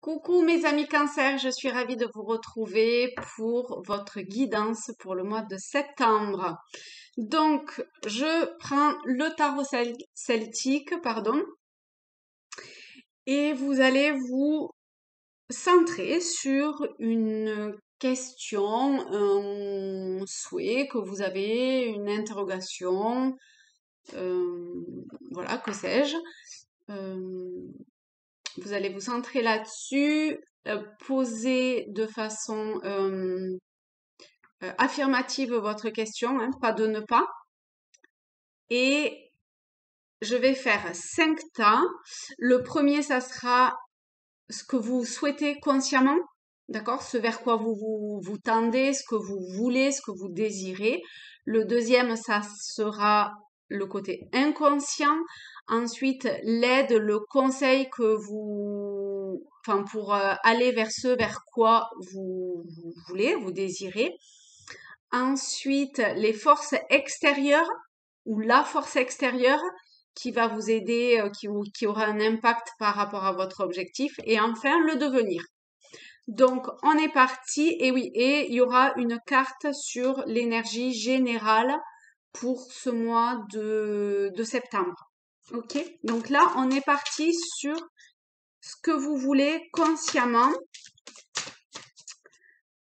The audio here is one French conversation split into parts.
Coucou mes amis Cancer, je suis ravie de vous retrouver pour votre guidance pour le mois de septembre. Donc, je prends le tarot celtique, et vous allez vous centrer sur une question, un souhait que vous avez, une interrogation, voilà, que sais-je. Vous allez vous centrer là-dessus, poser de façon affirmative votre question, hein, pas de ne pas. Et je vais faire 5 tas. Le premier, ça sera ce que vous souhaitez consciemment, d'accord? Ce vers quoi vous tendez, ce que vous voulez, ce que vous désirez. Le deuxième, ça sera le côté inconscient. Ensuite, l'aide, le conseil que pour aller vers ce vers quoi vous voulez, vous désirez. Ensuite, les forces extérieures ou la force extérieure qui va vous aider, qui aura un impact par rapport à votre objectif. Et enfin, le devenir. Donc, on est parti. Et oui, et il y aura une carte sur l'énergie générale pour ce mois de septembre. Ok? Donc là, on est parti sur ce que vous voulez consciemment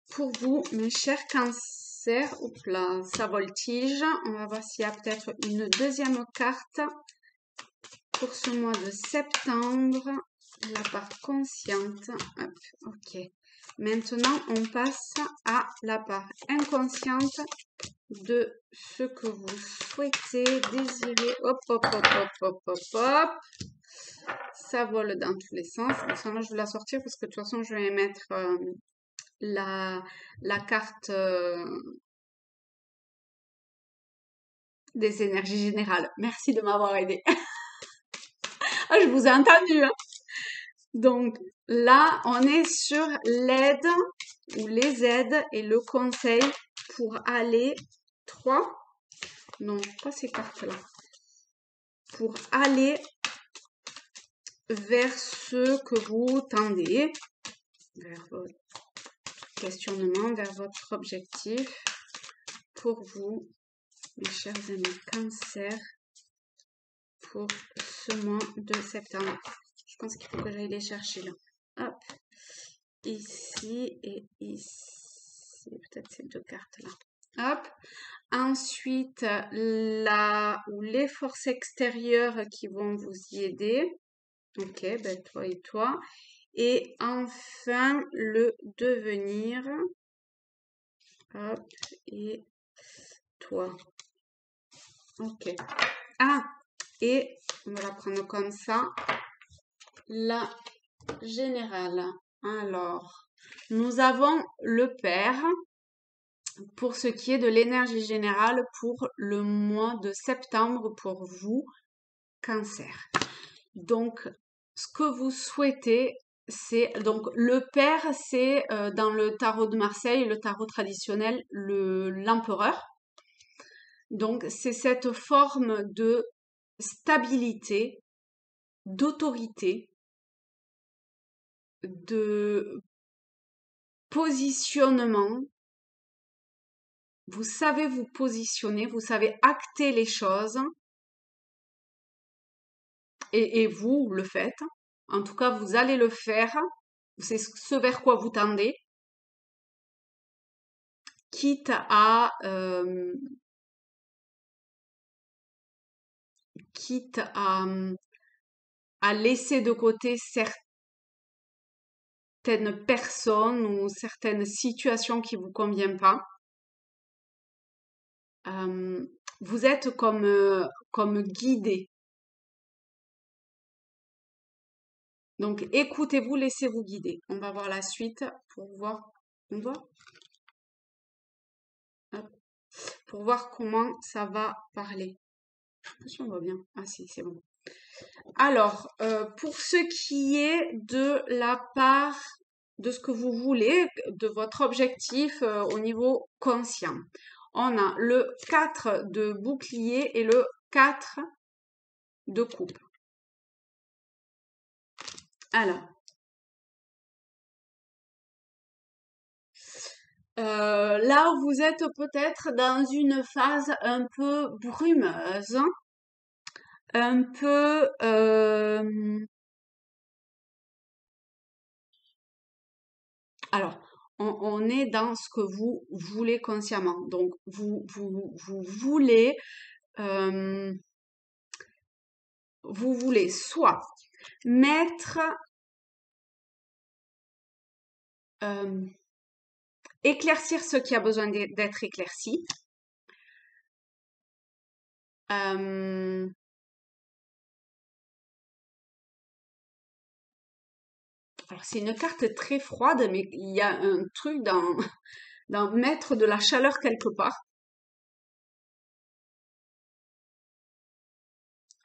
pour vous, mes chers cancers. Oups là, ça voltige. On va voir s'il y a peut-être une deuxième carte pour ce mois de septembre. La part consciente. Hop, ok. Maintenant, on passe à la part inconsciente de ce que vous souhaitez, désirez. Hop, hop, hop, hop, hop, hop, hop. Ça vole dans tous les sens. Là, je vais la sortir parce que de toute façon, je vais mettre la carte des énergies générales. Merci de m'avoir aidé. Ah, je vous ai entendu, hein. Donc là, on est sur l'aide ou les aides et le conseil pour aller 3. Non, pas ces cartes-là. Pour aller vers ce que vous tendez, vers votre questionnement, vers votre objectif. Pour vous, mes chers amis Cancer, pour ce mois de septembre. Je pense qu'il faut que j'aille les chercher là. Hop. Ici et ici. Peut-être ces deux cartes-là. Hop. Ensuite, là où les forces extérieures qui vont vous y aider. Ok, ben toi et toi. Et enfin, le devenir. Hop. Et toi. Ok. Ah, et on va la prendre comme ça. La générale. Alors, nous avons le père pour ce qui est de l'énergie générale pour le mois de septembre pour vous, Cancer. Donc, ce que vous souhaitez, c'est donc le père, c'est dans le tarot de Marseille, le tarot traditionnel, l'empereur. Donc, c'est cette forme de stabilité, d'autorité, de positionnement. Vous savez vous positionner, vous savez acter les choses et vous le faites. En tout cas, vous allez le faire. C'est ce vers quoi vous tendez. Quitte à laisser de côté certaines personnes ou certaines situations qui vous conviennent pas. Vous êtes comme guidé. Donc, écoutez-vous, laissez-vous guider. On va voir la suite pour voir. On voit? Hop. Pour voir comment ça va parler. Je sais pas si on voit bien. Ah si, c'est bon. Alors, pour ce qui est de la part de ce que vous voulez, de votre objectif au niveau conscient, on a le 4 de bouclier et le 4 de coupe. Alors, Là, vous êtes peut-être dans une phase un peu brumeuse, un peu... alors, on est dans ce que vous voulez consciemment. Donc, vous voulez... euh, vous voulez soit mettre... euh, éclaircir ce qui a besoin d'être éclairci. Euh, alors c'est une carte très froide, mais il y a un truc dans mettre de la chaleur quelque part.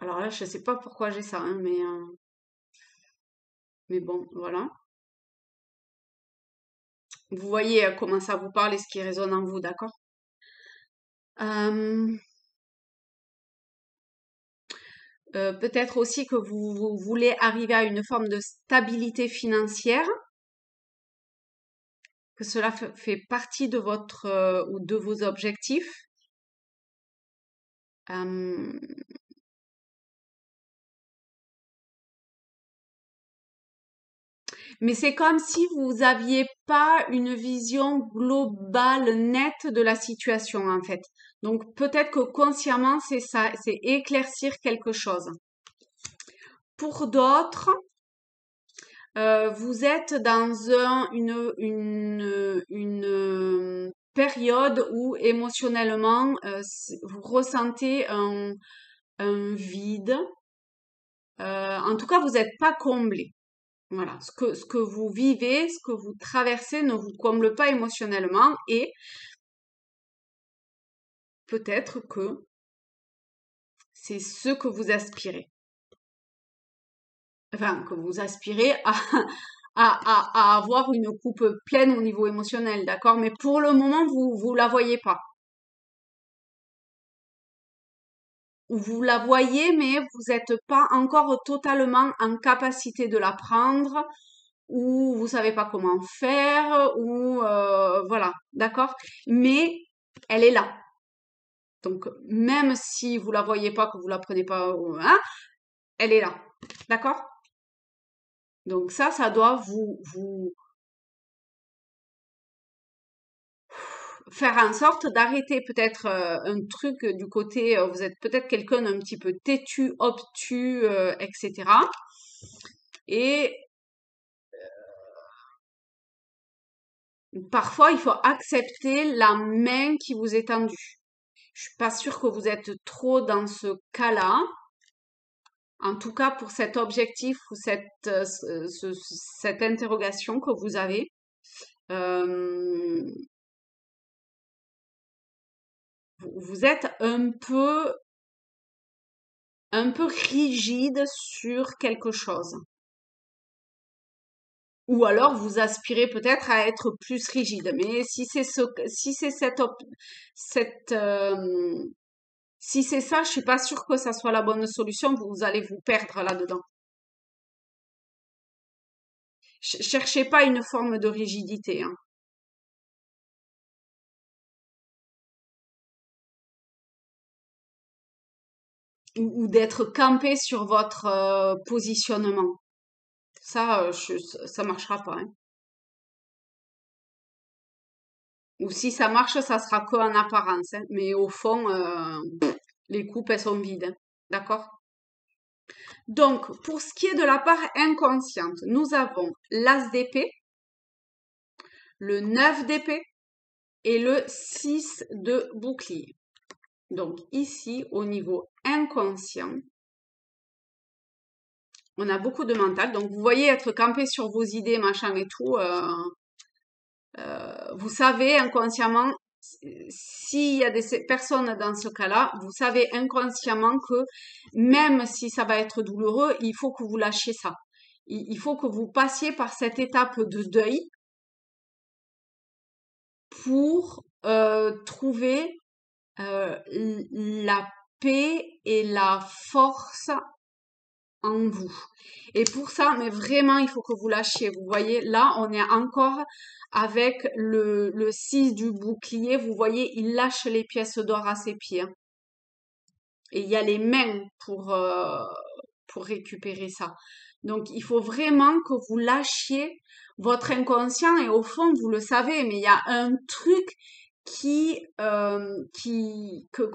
Alors là, je sais pas pourquoi j'ai ça, hein, mais bon, voilà. Vous voyez comment ça vous parle et ce qui résonne en vous, d'accord? Euh, peut-être aussi que vous voulez arriver à une forme de stabilité financière, que cela fait partie de votre ou de vos objectifs. Euh, Mais c'est comme si vous aviez pas une vision globale, nette de la situation, en fait. Donc, peut-être que consciemment, c'est ça, c'est éclaircir quelque chose. Pour d'autres, vous êtes dans une période où émotionnellement, vous ressentez un vide. En tout cas, vous n'êtes pas comblé. Voilà, ce que vous vivez, ce que vous traversez ne vous comble pas émotionnellement et peut-être que c'est ce que vous aspirez. Enfin, que vous aspirez à avoir une coupe pleine au niveau émotionnel, d'accord? Mais pour le moment, vous la voyez pas. Ou vous la voyez, mais vous n'êtes pas encore totalement en capacité de la prendre, ou vous savez pas comment faire, ou voilà, d'accord? Mais elle est là. Donc, même si vous la voyez pas, que vous la prenez pas, hein, elle est là. D'accord? Donc ça doit vous faire en sorte d'arrêter peut-être un truc du côté, vous êtes peut-être quelqu'un d'un petit peu têtu, obtus, etc. Et parfois, il faut accepter la main qui vous est tendue. Je suis pas sûre que vous êtes trop dans ce cas-là. En tout cas, pour cet objectif ou cette interrogation que vous avez, euh, vous êtes un peu rigide sur quelque chose. Ou alors vous aspirez peut-être à être plus rigide. Mais si c'est cette, si c'est ça, je suis pas sûre que ça soit la bonne solution. Vous allez vous perdre là-dedans. Cherchez pas une forme de rigidité, hein, ou d'être campé sur votre positionnement. Ça, ça marchera pas, hein. Ou si ça marche, ça sera que en apparence, hein. Mais au fond, les coupes, elles sont vides, hein. D'accord? Donc, pour ce qui est de la part inconsciente, nous avons l'as d'épée, le 9 d'épée et le 6 de bouclier. Donc ici, au niveau inconscient, on a beaucoup de mental. Donc vous voyez être campé sur vos idées, machin et tout. Vous savez inconsciemment, s'il y a des personnes dans ce cas-là, vous savez inconsciemment que même si ça va être douloureux, il faut que vous lâchiez ça. Il faut que vous passiez par cette étape de deuil pour trouver la paix et la force en vous. Et pour ça, mais vraiment, il faut que vous lâchiez. Vous voyez, là, on est encore avec le 6 du bouclier. Vous voyez, il lâche les pièces d'or à ses pieds, hein. Et il y a les mains pour récupérer ça. Donc, il faut vraiment que vous lâchiez votre inconscient. Et au fond, vous le savez, mais il y a un truc que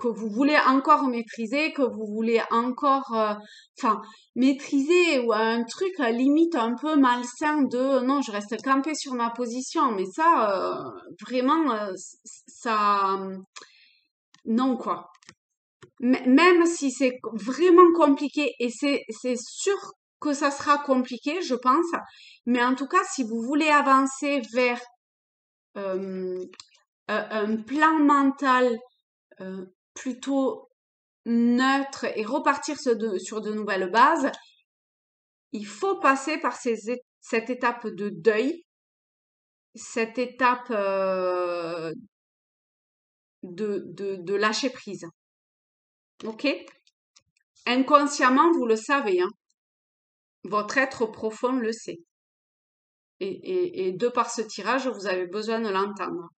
vous voulez encore maîtriser, que vous voulez encore, enfin, maîtriser, ou un truc à limite un peu malsain de non, je reste campé sur ma position. Mais ça, vraiment, ça, non, quoi. Même si c'est vraiment compliqué, et c'est sûr que ça sera compliqué, je pense, mais en tout cas, si vous voulez avancer vers euh, un plan mental plutôt neutre et repartir sur de nouvelles bases, il faut passer par cette étape de deuil, cette étape de lâcher prise. Ok? Inconsciemment, vous le savez, hein. Votre être profond le sait. Et de par ce tirage, vous avez besoin de l'entendre.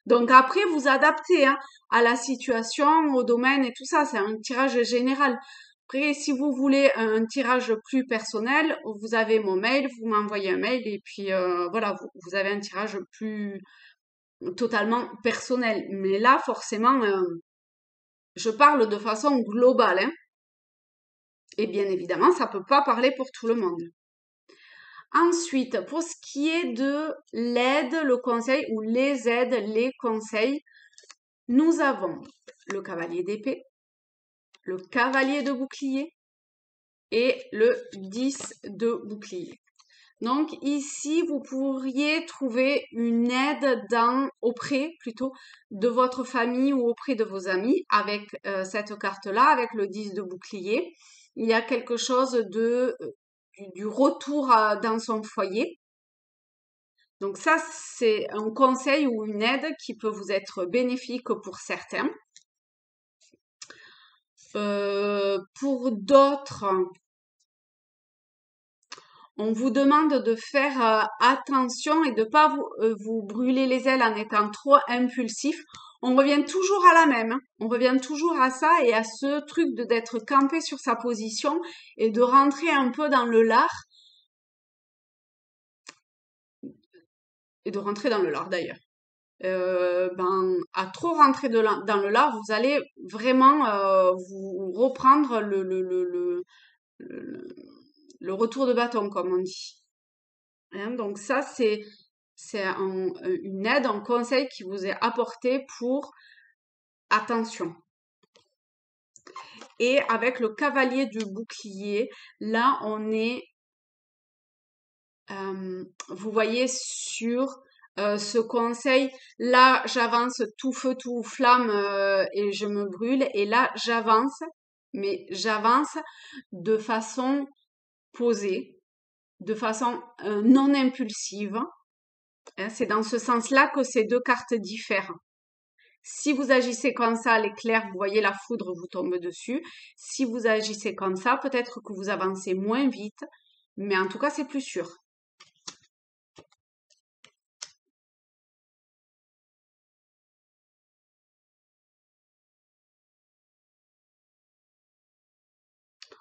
Donc après, vous adaptez, hein, à la situation, au domaine et tout ça. C'est un tirage général. Après, si vous voulez un tirage plus personnel, vous avez mon mail, vous m'envoyez un mail et puis voilà, vous avez un tirage plus totalement personnel. Mais là, forcément, je parle de façon globale, hein. Et bien évidemment, ça peut pas parler pour tout le monde. Ensuite, pour ce qui est de l'aide, le conseil ou les aides, les conseils, nous avons le cavalier d'épée, le cavalier de bouclier et le 10 de bouclier. Donc ici, vous pourriez trouver une aide auprès plutôt de votre famille ou auprès de vos amis avec cette carte-là, avec le 10 de bouclier. Il y a quelque chose du retour dans son foyer. Donc ça, c'est un conseil ou une aide qui peut vous être bénéfique pour certains. Pour d'autres, on vous demande de faire attention et de pas vous brûler les ailes en étant trop impulsif. On revient toujours à la même, hein. On revient toujours à ça et à ce truc d'être campé sur sa position et de rentrer un peu dans le lard. Et de rentrer dans le lard d'ailleurs. À trop rentrer dans le lard, vous allez vraiment vous reprendre le, le retour de bâton, comme on dit. Hein, donc ça, c'est une aide, un conseil qui vous est apporté pour attention. Et avec le cavalier du bouclier, là, on est, vous voyez, sur ce conseil. Là, j'avance tout feu, tout flamme et je me brûle. Et là, j'avance, mais j'avance de façon posée, de façon non impulsive. Hein, c'est dans ce sens-là que ces deux cartes diffèrent. Si vous agissez comme ça, l'éclair, vous voyez la foudre vous tombe dessus. Si vous agissez comme ça, peut-être que vous avancez moins vite, mais en tout cas, c'est plus sûr.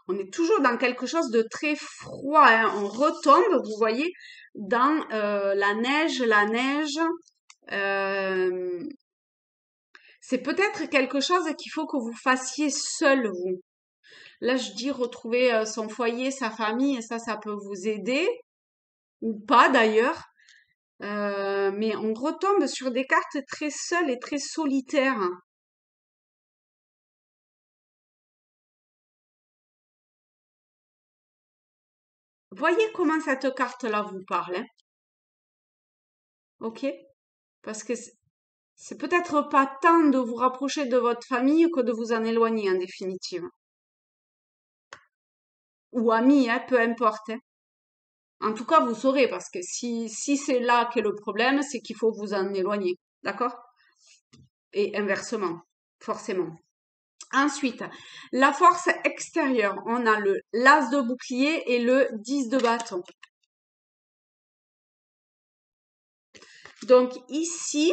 On est toujours dans quelque chose de très froid, hein. On retombe, vous voyez, dans la neige. La neige, euh, c'est peut-être quelque chose qu'il faut que vous fassiez seul, vous. Là, je dis retrouver son foyer, sa famille, et ça peut vous aider, ou pas d'ailleurs. Mais on retombe sur des cartes très seules et très solitaires. Voyez comment cette carte-là vous parle, hein, ok? Parce que c'est peut-être pas tant de vous rapprocher de votre famille que de vous en éloigner en définitive. Ou amis, hein, peu importe, hein. En tout cas, vous saurez, parce que si c'est là qu'est le problème, c'est qu'il faut vous en éloigner. D'accord? Et inversement, forcément. Ensuite, la force extérieure, on a le l'as de bouclier et le 10 de bâton. Donc ici,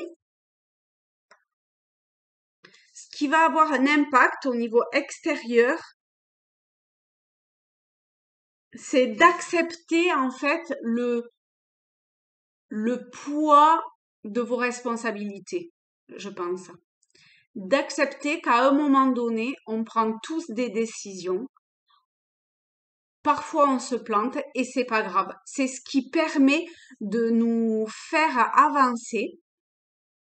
ce qui va avoir un impact au niveau extérieur, c'est d'accepter en fait le poids de vos responsabilités, je pense. D'accepter qu'à un moment donné, on prend tous des décisions. Parfois, on se plante et c'est pas grave. C'est ce qui permet de nous faire avancer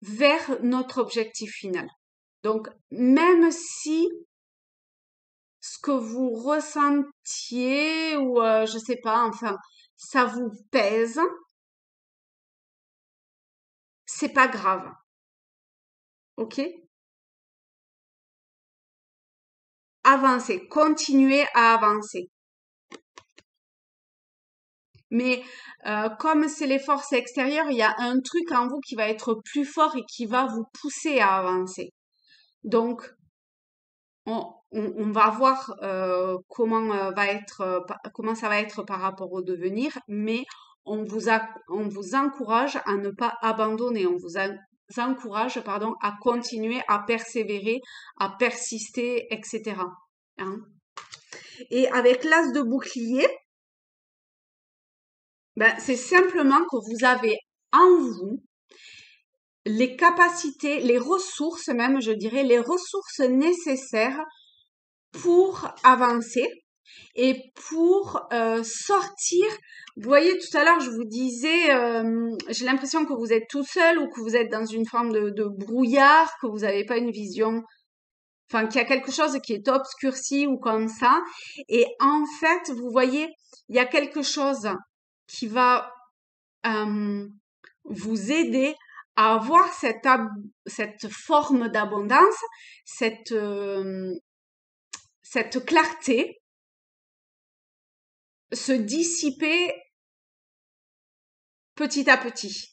vers notre objectif final. Donc, même si ce que vous ressentiez ou je sais pas, enfin, ça vous pèse, c'est pas grave. Ok? Avancez, continuez à avancer. Mais comme c'est les forces extérieures, il y a un truc en vous qui va être plus fort et qui va vous pousser à avancer. Donc, on va voir comment ça va être par rapport au devenir, mais on vous encourage à ne pas abandonner, encourage, pardon, à continuer, à persévérer, à persister, etc. Hein. Et avec l'as de bouclier, ben, c'est simplement que vous avez en vous les capacités, les ressources même, je dirais, les ressources nécessaires pour avancer et pour sortir. Vous voyez, tout à l'heure, je vous disais, j'ai l'impression que vous êtes tout seul ou que vous êtes dans une forme de brouillard, que vous n'avez pas une vision, enfin, qu'il y a quelque chose qui est obscurci ou comme ça. Et en fait, vous voyez, il y a quelque chose qui va vous aider à avoir cette forme d'abondance, cette clarté se dissiper petit à petit.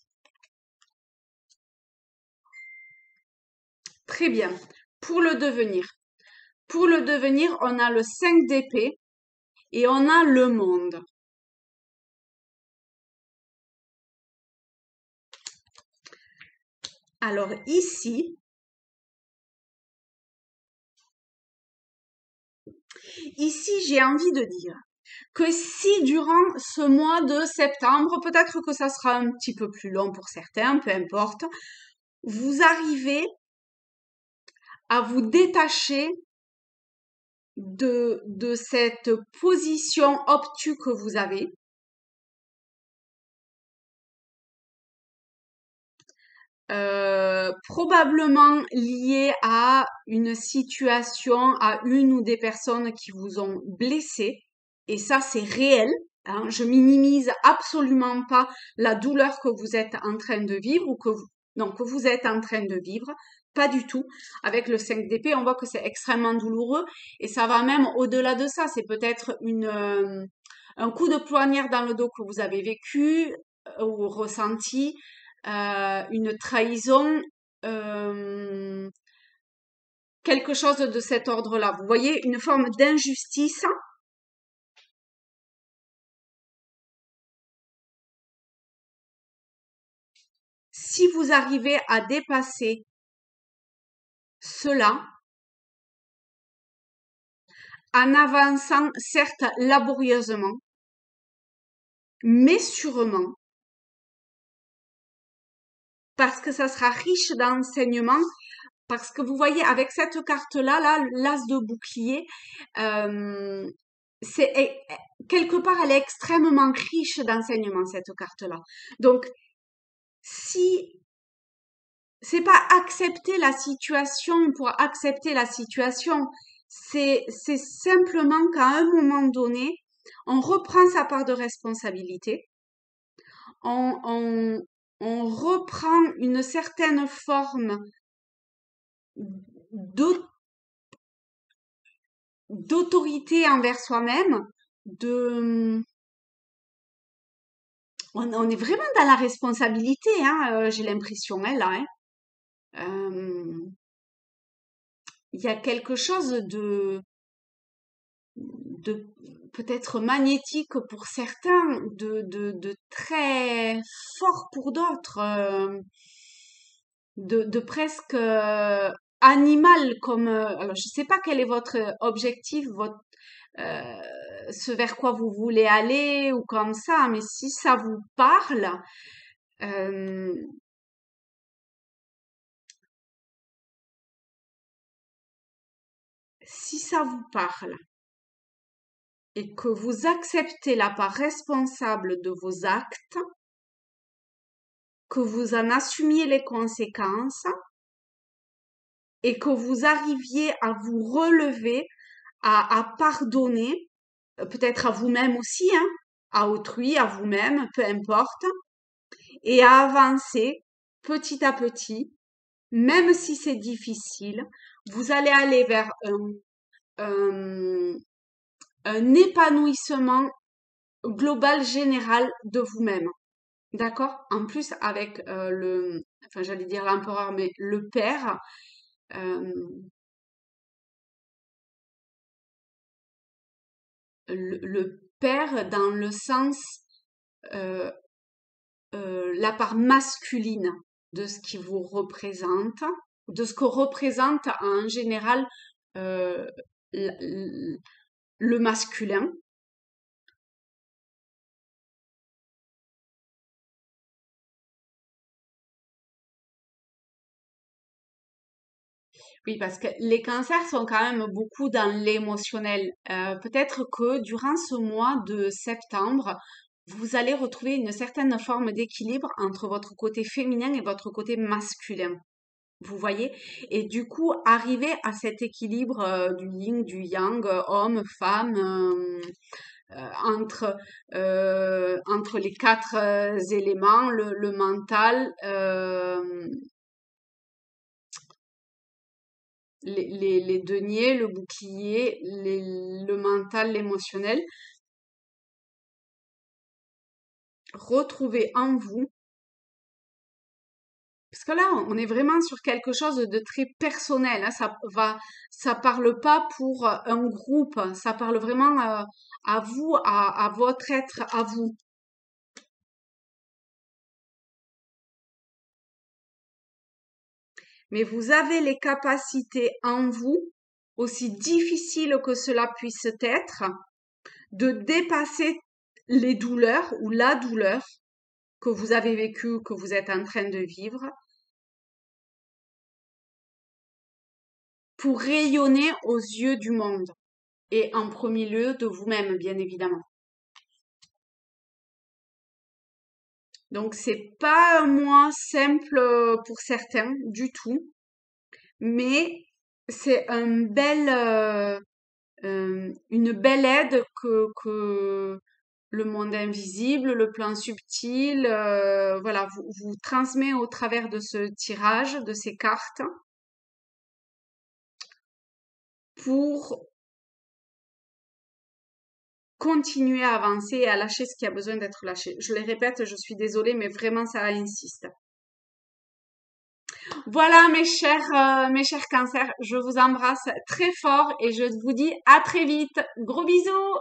Très bien. Pour le devenir. Pour le devenir, on a le 5 d'épée et on a le monde. Alors ici, j'ai envie de dire que si durant ce mois de septembre, peut-être que ça sera un petit peu plus long pour certains, peu importe, vous arrivez à vous détacher de cette position obtuse que vous avez, probablement liée à une situation, à une ou des personnes qui vous ont blessé, et ça c'est réel. Hein, je minimise absolument pas la douleur que vous êtes en train de vivre ou que vous êtes en train de vivre. Pas du tout. Avec le 5 d'épée, on voit que c'est extrêmement douloureux et ça va même au-delà de ça. C'est peut-être un coup de poignard dans le dos que vous avez vécu ou ressenti, une trahison, euh, quelque chose de cet ordre-là. Vous voyez, une forme d'injustice. Si vous arrivez à dépasser cela, en avançant certes laborieusement, mais sûrement, parce que ça sera riche d'enseignements, parce que vous voyez, avec cette carte-là, là, l'as de bouclier, euh, quelque part, elle est extrêmement riche d'enseignements, cette carte-là. Donc, si c'est pas accepter la situation pour accepter la situation, c'est simplement qu'à un moment donné, on reprend sa part de responsabilité, on, on, on reprend une certaine forme d'autorité envers soi-même, on est vraiment dans la responsabilité, hein, j'ai l'impression, hein, là. Hein. il y a quelque chose de peut-être magnétique pour certains, de très fort pour d'autres, de presque animal comme alors je sais pas quel est votre objectif, votre euh, ce vers quoi vous voulez aller ou comme ça, mais si ça vous parle, euh, si ça vous parle et que vous acceptez la part responsable de vos actes, que vous en assumiez les conséquences et que vous arriviez à vous relever, à pardonner, peut-être à vous-même aussi, hein, à autrui, à vous-même, peu importe, et à avancer petit à petit, même si c'est difficile, vous allez aller vers un, un épanouissement global général de vous-même. D'accord? En plus, avec enfin j'allais dire l'empereur, mais le père, euh, le père dans le sens, euh, la part masculine de ce qui vous représente, de ce que représente en général euh, le masculin. Oui, parce que les cancers sont quand même beaucoup dans l'émotionnel. Peut-être que durant ce mois de septembre, vous allez retrouver une certaine forme d'équilibre entre votre côté féminin et votre côté masculin. Vous voyez? Et du coup, arriver à cet équilibre du yin, du yang, homme, femme, entre, entre les quatre éléments, le mental, les deniers, le bouclier, le mental, l'émotionnel, retrouver en vous, parce que là, on est vraiment sur quelque chose de très personnel, hein, ça parle pas pour un groupe, ça parle vraiment à vous, à votre être, à vous. Mais vous avez les capacités en vous, aussi difficile que cela puisse être, de dépasser les douleurs ou la douleur que vous avez vécue, que vous êtes en train de vivre, pour rayonner aux yeux du monde et en premier lieu de vous-même, bien évidemment. Donc c'est pas un mois simple pour certains du tout, mais c'est une belle aide que le monde invisible, le plan subtil, voilà, vous transmet au travers de ce tirage, de ces cartes, pour continuer à avancer et à lâcher ce qui a besoin d'être lâché. Je le répète, je suis désolée, mais vraiment ça insiste. Voilà mes chers cancers, je vous embrasse très fort et je vous dis à très vite. Gros bisous!